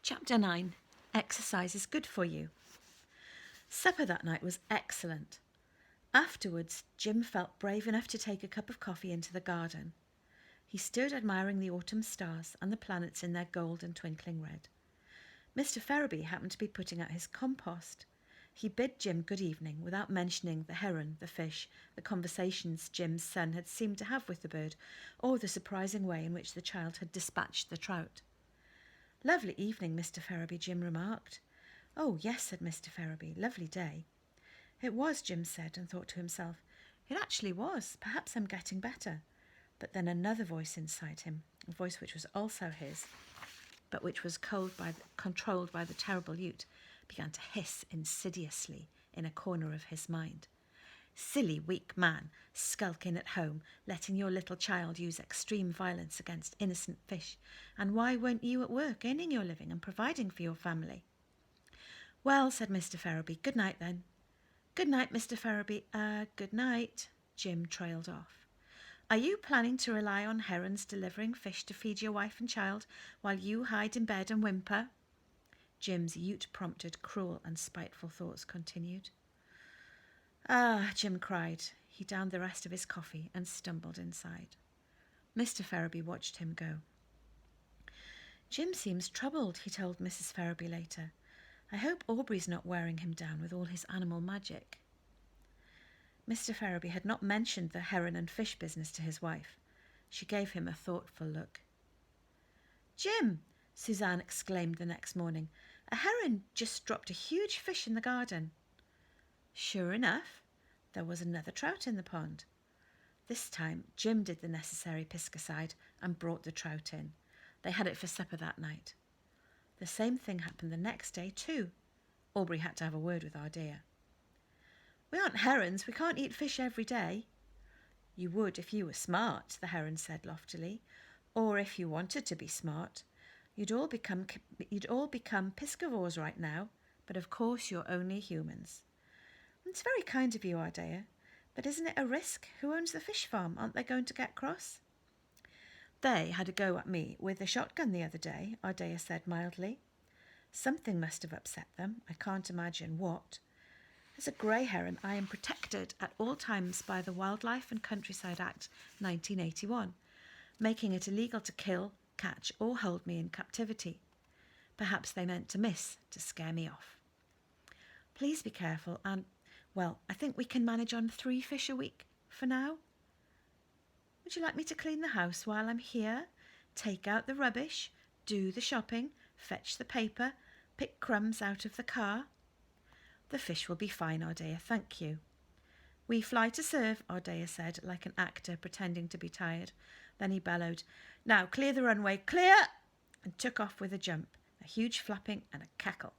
Chapter 9. Exercise is good for you. Supper that night was excellent. Afterwards, Jim felt brave enough to take a cup of coffee into the garden. He stood admiring the autumn stars and the planets in their gold and twinkling red. Mr. Ferriby happened to be putting out his compost. He bid Jim good evening without mentioning the heron, the fish, the conversations Jim's son had seemed to have with the bird, or the surprising way in which the child had dispatched the trout. "Lovely evening, Mr. Ferriby," Jim remarked. "Oh, yes," said Mr. Ferriby, "lovely day." "It was," Jim said, and thought to himself, "It actually was. Perhaps I'm getting better." But then another voice inside him, a voice which was also his, but which was controlled by the terrible Yoot, began to hiss insidiously in a corner of his mind. "Silly, weak man, skulking at home, letting your little child use extreme violence against innocent fish. And why weren't you at work, earning your living and providing for your family?" "Well," said Mr. Ferriby, "good night then." "Good night, Mr. Ferriby. Good night." Jim trailed off. "Are you planning to rely on herons delivering fish to feed your wife and child while you hide in bed and whimper?" Jim's Yoot-prompted, cruel and spiteful thoughts continued. "Ah," Jim cried. He downed the rest of his coffee and stumbled inside. Mr. Ferriby watched him go. "Jim seems troubled," he told Mrs. Ferriby later. "I hope Aubrey's not wearing him down with all his animal magic." Mr. Ferriby had not mentioned the heron and fish business to his wife. She gave him a thoughtful look. "Jim," Suzanne exclaimed the next morning, "a heron just dropped a huge fish in the garden." Sure enough, there was another trout in the pond. This time, Jim did the necessary piscicide and brought the trout in. They had it for supper that night. The same thing happened the next day too. Aubrey had to have a word with Ardea. "We aren't herons. We can't eat fish every day." "You would if you were smart," the heron said loftily. "Or if you wanted to be smart. You'd all become piscivores right now. But of course you're only humans." "It's very kind of you, Ardea. But isn't it a risk? Who owns the fish farm? Aren't they going to get cross?" "They had a go at me with a shotgun the other day," Ardea said mildly. "Something must have upset them. I can't imagine what. As a grey heron, I am protected at all times by the Wildlife and Countryside Act 1981, making it illegal to kill, catch or hold me in captivity. Perhaps they meant to miss, to scare me off. Please be careful and, well, I think we can manage on 3 fish a week for now. Would you like me to clean the house while I'm here? Take out the rubbish, do the shopping, fetch the paper, pick crumbs out of the car?" "The fish will be fine, Ardea, thank you." "We fly to serve," Ardea said, like an actor pretending to be tired. Then he bellowed, "Now clear the runway, clear!" and took off with a jump, a huge flapping and a cackle.